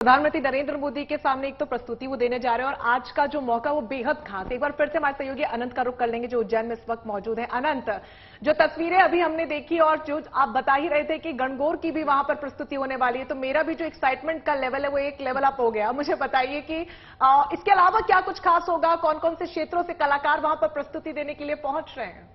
प्रधानमंत्री नरेंद्र मोदी के सामने एक तो प्रस्तुति वो देने जा रहे हैं और आज का जो मौका वो बेहद खास। एक बार फिर से हमारे सहयोगी अनंत का रुख कर लेंगे जो उज्जैन में इस वक्त मौजूद है। अनंत, जो तस्वीरें अभी हमने देखी और जो आप बता ही रहे थे कि गणगौर की भी वहां पर प्रस्तुति होने वाली है, तो मेरा भी जो एक्साइटमेंट का लेवल है वो एक लेवल अप हो गया। मुझे बताइए कि इसके अलावा क्या कुछ खास होगा, कौन कौन से क्षेत्रों से कलाकार वहां पर प्रस्तुति देने के लिए पहुंच रहे हैं?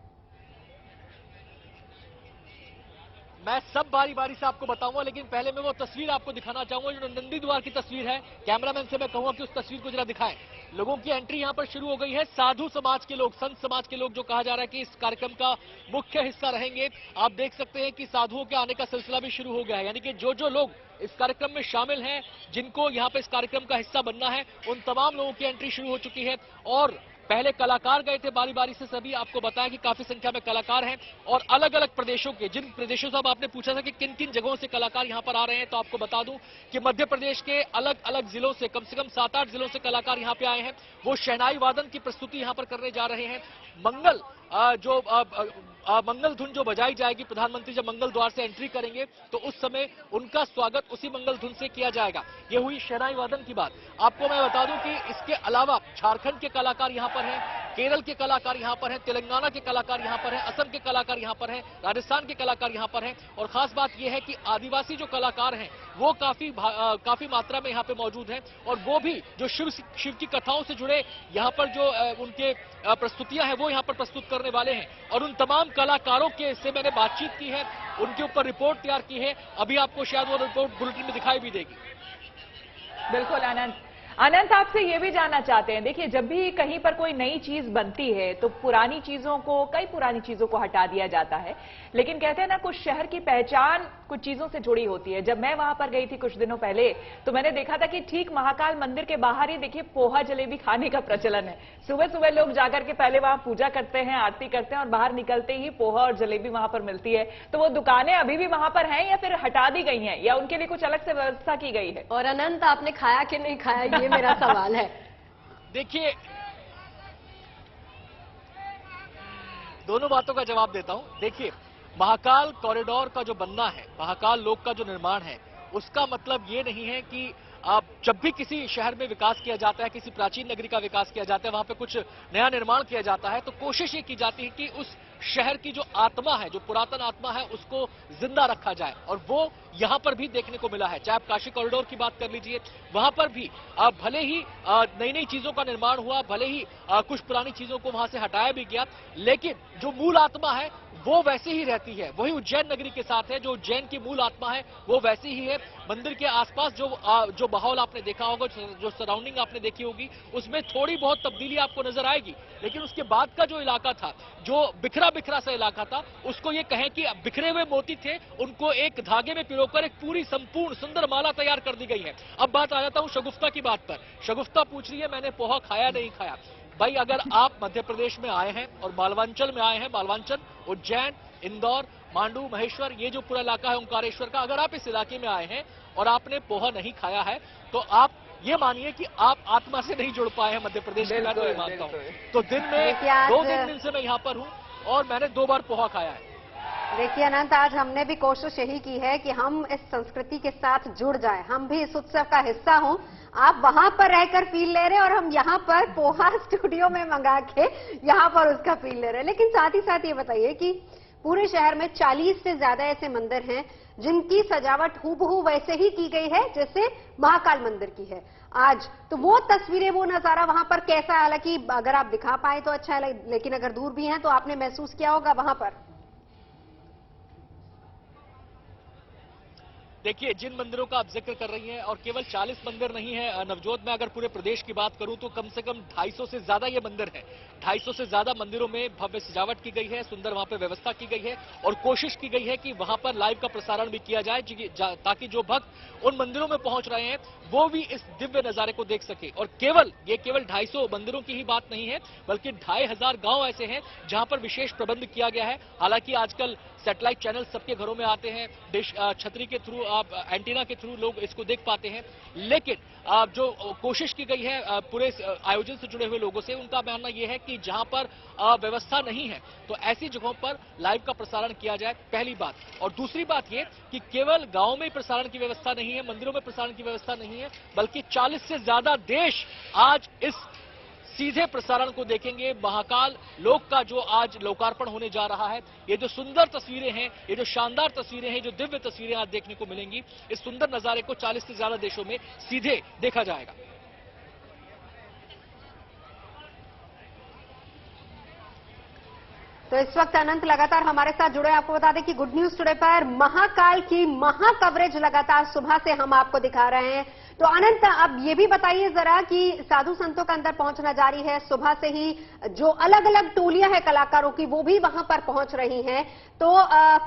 मैं सब बारी बारी से आपको बताऊंगा, लेकिन पहले मैं वो तस्वीर आपको दिखाना चाहूंगा जो नंदी द्वार की तस्वीर है। कैमरामैन से मैं कहूंगा कि उस तस्वीर को जरा दिखाएं। लोगों की एंट्री यहां पर शुरू हो गई है। साधु समाज के लोग, संत समाज के लोग, जो कहा जा रहा है कि इस कार्यक्रम का मुख्य हिस्सा रहेंगे। आप देख सकते हैं कि साधुओं के आने का सिलसिला भी शुरू हो गया है, यानी कि जो लोग इस कार्यक्रम में शामिल हैं, जिनको यहाँ पे इस कार्यक्रम का हिस्सा बनना है, उन तमाम लोगों की एंट्री शुरू हो चुकी है। और पहले कलाकार गए थे बारी बारी से, सभी आपको बताया कि काफी संख्या में कलाकार हैं और अलग अलग प्रदेशों के, जिन प्रदेशों से अब आपने पूछा था कि किन किन जगहों से कलाकार यहां पर आ रहे हैं, तो आपको बता दूं कि मध्य प्रदेश के अलग अलग जिलों से कम 7-8 जिलों से कलाकार यहां पे आए हैं। वो शहनाई वादन की प्रस्तुति यहां पर करने जा रहे हैं। मंगल मंगल धुन जो बजाई जाएगी, प्रधानमंत्री जब मंगल द्वार से एंट्री करेंगे तो उस समय उनका स्वागत उसी मंगल धुन से किया जाएगा। ये हुई शहनाई वादन की बात। आपको मैं बता दूं कि इसके अलावा झारखंड के कलाकार यहां पर हैं, केरल के कलाकार यहां पर हैं, तेलंगाना के कलाकार यहां पर हैं, असम के कलाकार यहां पर हैं, राजस्थान के कलाकार यहां पर हैं। और खास बात यह है कि आदिवासी जो कलाकार हैं वो काफी मात्रा में यहां पे मौजूद हैं और वो भी जो शिव की कथाओं से जुड़े यहां पर जो उनके प्रस्तुतियां हैं वो यहां पर प्रस्तुत करने वाले हैं। और उन तमाम कलाकारों के से मैंने बातचीत की है, उनके ऊपर रिपोर्ट तैयार की है। अभी आपको शायद वो रिपोर्ट बुलेटिन में दिखाई भी देगी। बिल्कुल अनंत, आपसे ये भी जानना चाहते हैं, देखिए जब भी कहीं पर कोई नई चीज बनती है तो कई पुरानी चीजों को हटा दिया जाता है, लेकिन कहते हैं ना कुछ शहर की पहचान कुछ चीजों से जुड़ी होती है। जब मैं वहां पर गई थी कुछ दिनों पहले तो मैंने देखा था कि ठीक महाकाल मंदिर के बाहर ही देखिए पोहा जलेबी खाने का प्रचलन है। सुबह सुबह लोग जाकर के पहले वहां पूजा करते हैं, आरती करते हैं और बाहर निकलते ही पोहा और जलेबी वहां पर मिलती है। तो वो दुकानें अभी भी वहां पर हैं या फिर हटा दी गई हैं या उनके लिए कुछ अलग से व्यवस्था की गई है? और अनंत, आपने खाया कि नहीं खाया, ये मेरा सवाल है। देखिए, दोनों बातों का जवाब देता हूं। देखिए, महाकाल कॉरिडोर का जो बनना है, महाकाल लोक का जो निर्माण है, उसका मतलब ये नहीं है कि जब भी किसी शहर में विकास किया जाता है, किसी प्राचीन नगरी का विकास किया जाता है, वहां पे कुछ नया निर्माण किया जाता है, तो कोशिश ये की जाती है कि उस शहर की जो आत्मा है, जो पुरातन आत्मा है, उसको जिंदा रखा जाए। और वो यहां पर भी देखने को मिला है। चाहे आप काशी कॉरिडोर की बात कर लीजिए, वहां पर भी भले ही नई नई चीजों का निर्माण हुआ, भले ही कुछ पुरानी चीजों को वहां से हटाया भी गया, लेकिन जो मूल आत्मा है वो वैसी ही रहती है। वही उज्जैन नगरी के साथ है, जो उज्जैन की मूल आत्मा है वो वैसी ही है। मंदिर के आसपास जो माहौल आपने देखा होगा, जो सराउंडिंग आपने देखी होगी, उसमें थोड़ी बहुत तब्दीली आपको नजर आएगी, लेकिन उसके बाद का जो इलाका था, जो बिखरा सा इलाका था, उसको ये कहें कि बिखरे हुए मोती थे, उनको एक धागे में पिरोकर एक पूरी संपूर्ण सुंदर माला तैयार कर दी गई है। अब बात आ जाता हूं शगुफ्ता की बात पर। शगुफ्ता पूछ रही है मैंने पोहा खाया नहीं खाया। भाई, अगर आप मध्य प्रदेश में आए हैं और मालवांचल में आए हैं, मालवांचल, उज्जैन, इंदौर, मांडू, महेश्वर, ये जो पूरा इलाका है ओंकारेश्वर का, अगर आप इस इलाके में आए हैं और आपने पोहा नहीं खाया है तो आप ये मानिए कि आप आत्मा से नहीं जुड़ पाए हैं मध्य प्रदेश में। मैं तो ये मानता हूं। तो दिन में 2 दिन से मैं यहां पर हूं और मैंने 2 बार पोहा खाया है। देखिए अनंत, आज हमने भी कोशिश यही की है कि हम इस संस्कृति के साथ जुड़ जाएं, हम भी इस उत्सव का हिस्सा हों। आप वहां पर रहकर फील ले रहे हैं और हम यहाँ पर पोहा स्टूडियो में मंगा के यहाँ पर उसका फील ले रहे हैं। लेकिन साथ ही साथ ये बताइए कि पूरे शहर में 40 से ज्यादा ऐसे मंदिर हैं जिनकी सजावट हूबहू वैसे ही की गई है जैसे महाकाल मंदिर की है आज। तो वो तस्वीरें, वो नजारा वहां पर कैसा है? हालांकि अगर आप दिखा पाए तो अच्छा है, लेकिन अगर दूर भी हैं तो आपने महसूस किया होगा वहां पर। देखिए, जिन मंदिरों का आप जिक्र कर रही हैं, और केवल 40 मंदिर नहीं है नवजोत, में अगर पूरे प्रदेश की बात करूं तो कम से कम 250 से ज्यादा ये मंदिर है। 250 से ज्यादा मंदिरों में भव्य सजावट की गई है, सुंदर वहां पे व्यवस्था की गई है और कोशिश की गई है कि वहां पर लाइव का प्रसारण भी किया जाए, ताकि जो भक्त उन मंदिरों में पहुंच रहे हैं वो भी इस दिव्य नजारे को देख सके। और केवल 250 मंदिरों की ही बात नहीं है, बल्कि 2500 गांव ऐसे हैं जहां पर विशेष प्रबंध किया गया है। हालांकि आजकल सैटेलाइट चैनल सबके घरों में आते हैं, डिश छतरी के थ्रू आप एंटीना के थ्रू लोग इसको देख पाते हैं। लेकिन जो कोशिश की गई है पूरे आयोजन से जुड़े हुए लोगों से, उनका मानना यह है कि जहां पर व्यवस्था नहीं है तो ऐसी जगहों पर लाइव का प्रसारण किया जाए, पहली बात। और दूसरी बात यह कि केवल गांव में प्रसारण की व्यवस्था नहीं है, मंदिरों में प्रसारण की व्यवस्था नहीं है, बल्कि 40 से ज्यादा देश आज इस सीधे प्रसारण को देखेंगे। महाकाल लोक का जो आज लोकार्पण होने जा रहा है, ये जो सुंदर तस्वीरें हैं, ये जो शानदार तस्वीरें हैं, जो दिव्य तस्वीरें आज देखने को मिलेंगी, इस सुंदर नजारे को 40 से ज्यादा देशों में सीधे देखा जाएगा। तो इस वक्त अनंत लगातार हमारे साथ जुड़े। आपको बता दें कि गुड न्यूज टुडे पर महाकाल की महा कवरेज लगातार सुबह से हम आपको दिखा रहे हैं। तो अनंत, अब ये भी बताइए जरा कि साधु संतों का अंदर पहुंचना जारी है। सुबह से ही जो अलग अलग टोलियां हैं कलाकारों की, वो भी वहां पर पहुंच रही हैं। तो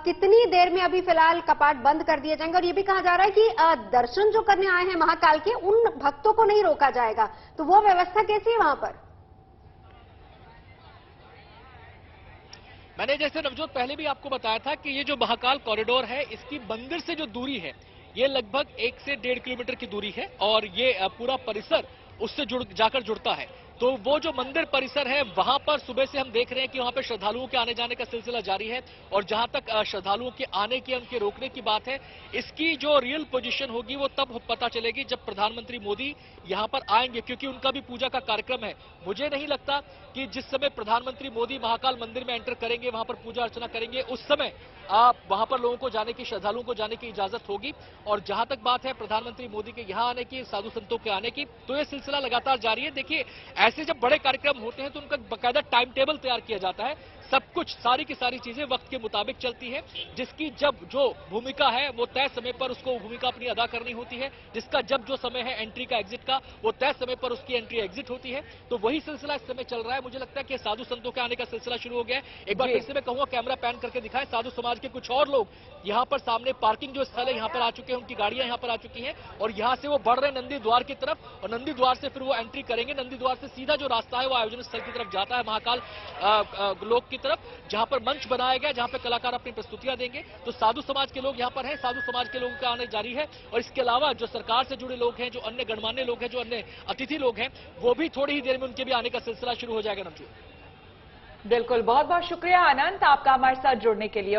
कितनी देर में अभी फिलहाल कपाट बंद कर दिए जाएंगे? और ये भी कहा जा रहा है कि दर्शन जो करने आए हैं महाकाल के, उन भक्तों को नहीं रोका जाएगा। तो वो व्यवस्था कैसी है वहां पर? मैंने जैसे नवजोत पहले भी आपको बताया था कि ये जो महाकाल कॉरिडोर है, इसकी मंदिर से जो दूरी है ये लगभग 1 से 1.5 किलोमीटर की दूरी है और ये पूरा परिसर उससे जाकर जुड़ता है। तो वो जो मंदिर परिसर है वहां पर सुबह से हम देख रहे हैं कि वहां पर श्रद्धालुओं के आने जाने का सिलसिला जारी है। और जहां तक श्रद्धालुओं के आने की, उनके रोकने की बात है, इसकी जो रियल पोजीशन होगी वो तब पता चलेगी जब प्रधानमंत्री मोदी यहां पर आएंगे, क्योंकि उनका भी पूजा का कार्यक्रम है। मुझे नहीं लगता कि जिस समय प्रधानमंत्री मोदी महाकाल मंदिर में एंटर करेंगे, वहां पर पूजा अर्चना करेंगे, उस समय वहां पर लोगों को जाने की, श्रद्धालुओं को जाने की इजाजत होगी। और जहां तक बात है प्रधानमंत्री मोदी के यहां आने की, साधु संतों के आने की, तो यह सिलसिला लगातार जारी है। देखिए, ऐसे जब बड़े कार्यक्रम होते हैं तो उनका बकायदा टाइम टेबल तैयार किया जाता है। सब कुछ, सारी की सारी चीजें वक्त के मुताबिक चलती है। जिसकी जब जो भूमिका है वो तय समय पर उसको भूमिका अपनी अदा करनी होती है। जिसका जब जो समय है एंट्री का, एग्जिट का, वो तय समय पर उसकी एंट्री एग्जिट होती है। तो वही सिलसिला इस समय चल रहा है। मुझे लगता है कि साधु संतों के आने का सिलसिला शुरू हो गया है। एक बार फिर से मैं कहूंगा, कैमरा पैन करके दिखाएं। साधु समाज के कुछ और लोग यहां पर सामने पार्किंग जो स्थल है यहां पर आ चुके हैं, उनकी गाड़ियां यहां पर आ चुकी हैं और यहां से वो बढ़ रहे हैं नंदी द्वार की तरफ। और नंदी द्वार से फिर वो एंट्री करेंगे। नंदी द्वार से सीधा जो रास्ता है वो आयोजन स्थल की तरफ जाता है, महाकाल लोक की तरफ, जहां पर मंच बनाया गया, जहां पर कलाकार अपनी प्रस्तुतियां देंगे। तो साधु समाज के लोग यहां पर हैं, साधु समाज के लोगों का आने जारी है। और इसके अलावा जो सरकार से जुड़े लोग हैं, जो अन्य गणमान्य लोग हैं, जो अन्य अतिथि लोग हैं, वो भी थोड़ी ही देर में उनके भी आने का सिलसिला शुरू हो जाएगा। नमस्कार। बिल्कुल, बहुत बहुत शुक्रिया अनंत, आपका हमारे साथ जुड़ने के लिए।